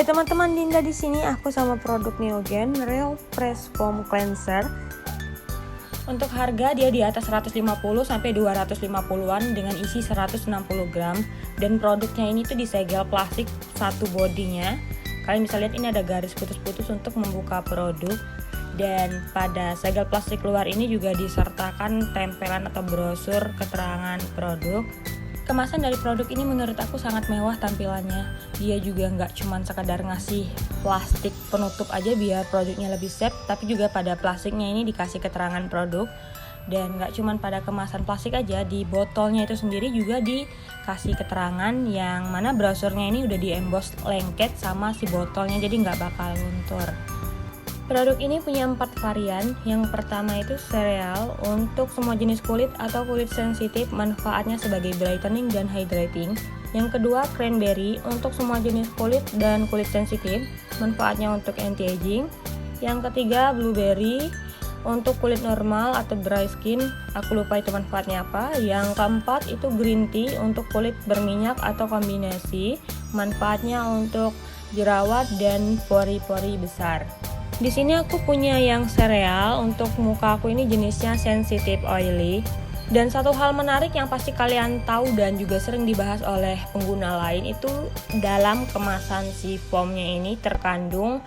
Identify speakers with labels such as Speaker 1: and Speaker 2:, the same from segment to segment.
Speaker 1: Hai teman-teman, Dinda di sini. Aku sama produk Neogen Real Fresh Foam Cleanser. Untuk harga dia di atas 150 sampai 250-an dengan isi 160 gram dan produknya ini tuh disegel plastik satu bodinya. Kalian bisa lihat ini ada garis putus-putus untuk membuka produk, dan pada segel plastik luar ini juga disertakan tempelan atau brosur keterangan produk. Kemasan dari produk ini menurut aku sangat mewah tampilannya. Dia juga nggak cuma sekadar ngasih plastik penutup aja biar produknya lebih safe, tapi juga pada plastiknya ini dikasih keterangan produk. Dan nggak cuma pada kemasan plastik aja, di botolnya itu sendiri juga dikasih keterangan yang mana brosurnya ini udah di-emboss lengket sama si botolnya, jadi nggak bakal luntur. Produk ini punya 4 varian. Yang pertama itu sereal untuk semua jenis kulit atau kulit sensitif, manfaatnya sebagai brightening dan hydrating. Yang kedua cranberry untuk semua jenis kulit dan kulit sensitif, manfaatnya untuk anti-aging. Yang ketiga blueberry untuk kulit normal atau dry skin, aku lupa itu manfaatnya apa. Yang keempat itu green tea untuk kulit berminyak atau kombinasi, manfaatnya untuk jerawat dan pori-pori besar. Di sini aku punya yang sereal untuk muka aku ini jenisnya sensitive oily. Dan satu hal menarik yang pasti kalian tahu dan juga sering dibahas oleh pengguna lain itu dalam kemasan si foamnya ini terkandung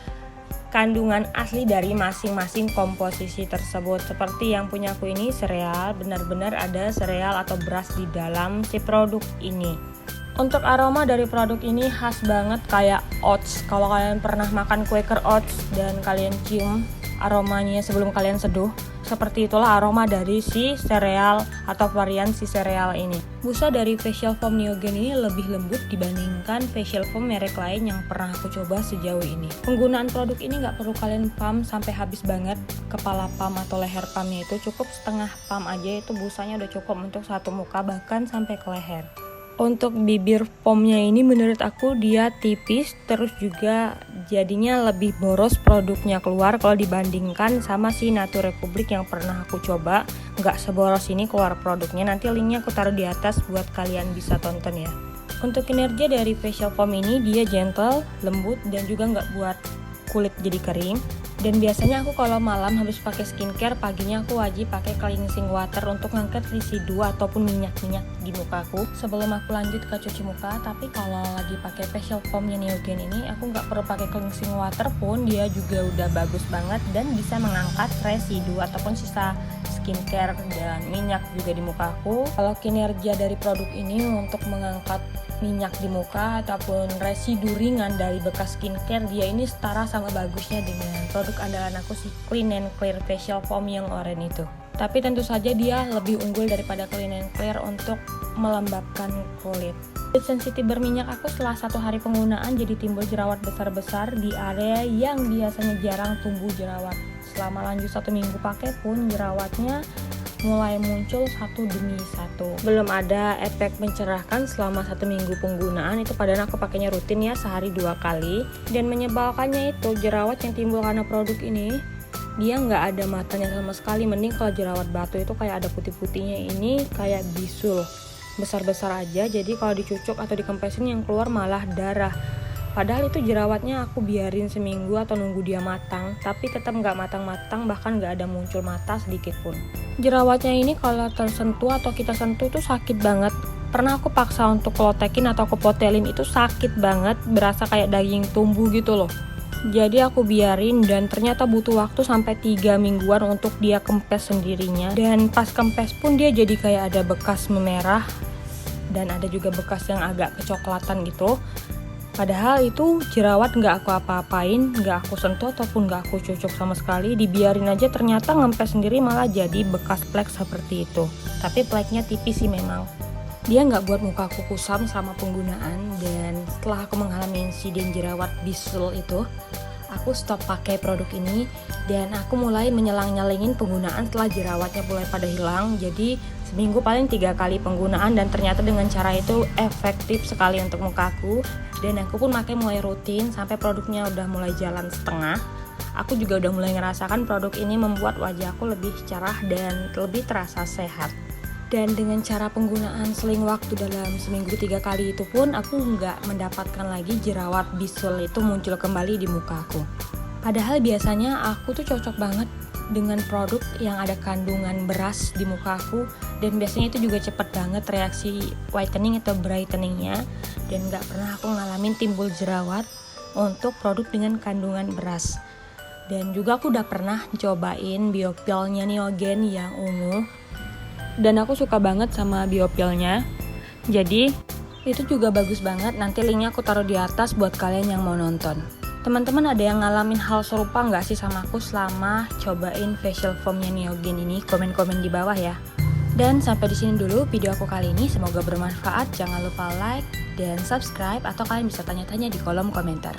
Speaker 1: kandungan asli dari masing-masing komposisi tersebut. Seperti yang punya aku ini sereal, benar-benar ada sereal atau beras di dalam si produk ini. Untuk aroma dari produk ini khas banget kayak oats. Kalau kalian pernah makan Quaker Oats dan kalian cium aromanya sebelum kalian seduh, seperti itulah aroma dari si sereal atau varian si sereal ini. Busa dari facial foam Neogen ini lebih lembut dibandingkan facial foam merek lain yang pernah aku coba sejauh ini. Penggunaan produk ini nggak perlu kalian pump sampai habis banget kepala pump atau leher pumpnya, itu cukup setengah pump aja, itu busanya udah cukup untuk satu muka bahkan sampai ke leher. Untuk bibir foamnya ini menurut aku dia tipis, terus juga jadinya lebih boros produknya keluar kalau dibandingkan sama si Nature Republic yang pernah aku coba. Nggak seboros ini keluar produknya, nanti linknya aku taruh di atas buat kalian bisa tonton ya. Untuk kinerja dari facial foam ini dia gentle, lembut, dan juga nggak buat kulit jadi kering. Dan biasanya aku kalau malam habis pakai skincare, paginya aku wajib pakai cleansing water untuk ngangkat residu ataupun minyak-minyak di mukaku sebelum aku lanjut ke cuci muka. Tapi kalau lagi pakai facial foamnya Neogen ini, aku nggak perlu pakai cleansing water pun dia juga udah bagus banget dan bisa mengangkat residu ataupun sisa skincare dan minyak juga di mukaku. Kalau kinerja dari produk ini untuk mengangkat minyak di muka ataupun residu ringan dari bekas skincare, dia ini setara sama bagusnya dengan produk andalan aku si Clean and Clear Facial Foam yang oranye itu. Tapi tentu saja dia lebih unggul daripada Clean and Clear untuk melembabkan kulit. Kulit sensitif berminyak aku setelah 1 hari penggunaan jadi timbul jerawat besar-besar di area yang biasanya jarang tumbuh jerawat. Selama lanjut 1 minggu pakai pun jerawatnya mulai muncul satu demi satu. Belum ada efek mencerahkan selama 1 minggu penggunaan, itu padahal aku pakainya rutin ya, sehari 2 kali. Dan menyebalkannya itu jerawat yang timbul karena produk ini dia nggak ada matanya sama sekali. Mending kalau jerawat batu itu kayak ada putih-putihnya, ini kayak bisul besar-besar aja, jadi kalau dicucuk atau dikempesin yang keluar malah darah. Padahal itu jerawatnya aku biarin seminggu atau nunggu dia matang, tapi tetap nggak matang-matang, bahkan nggak ada muncul mata sedikit pun. Jerawatnya ini kalau tersentuh atau kita sentuh tuh sakit banget. Pernah aku paksa untuk klotekin atau aku potelin, itu sakit banget, berasa kayak daging tumbuh gitu loh. Jadi aku biarin dan ternyata butuh waktu sampai 3 mingguan untuk dia kempes sendirinya. Dan pas kempes pun dia jadi kayak ada bekas memerah dan ada juga bekas yang agak kecoklatan gitu. Padahal itu jerawat nggak aku apa-apain, nggak aku sentuh ataupun nggak aku cucuk sama sekali, dibiarin aja ternyata ngempes sendiri malah jadi bekas plek seperti itu. Tapi pleknya tipis sih memang. Dia nggak buat mukaku kusam sama penggunaan, dan setelah aku mengalami insiden jerawat bisul itu, aku stop pakai produk ini dan aku mulai menyelang-nyalingin penggunaan setelah jerawatnya mulai pada hilang. Jadi seminggu paling 3 kali penggunaan, dan ternyata dengan cara itu efektif sekali untuk mukaku. Dan aku pun pakai mulai rutin sampai produknya udah mulai jalan setengah. Aku juga udah mulai ngerasakan produk ini membuat wajahku lebih cerah dan lebih terasa sehat. Dan dengan cara penggunaan seling waktu dalam seminggu 3 kali itu pun aku nggak mendapatkan lagi jerawat bisul itu muncul kembali di muka aku. Padahal biasanya aku tuh cocok banget dengan produk yang ada kandungan beras di muka aku, dan biasanya itu juga cepet banget reaksi whitening atau brightening-nya, dan nggak pernah aku ngalamin timbul jerawat untuk produk dengan kandungan beras. Dan juga aku udah pernah cobain Biopil-nya Neogen yang ungu, dan aku suka banget sama Biopil-nya. Jadi itu juga bagus banget, nanti linknya aku taruh di atas buat kalian yang mau nonton. Teman-teman ada yang ngalamin hal serupa nggak sih sama aku selama cobain facial foamnya Neogen ini? Komen-komen di bawah ya. Dan sampai di sini dulu video aku kali ini, semoga bermanfaat. Jangan lupa like dan subscribe, atau kalian bisa tanya-tanya di kolom komentar.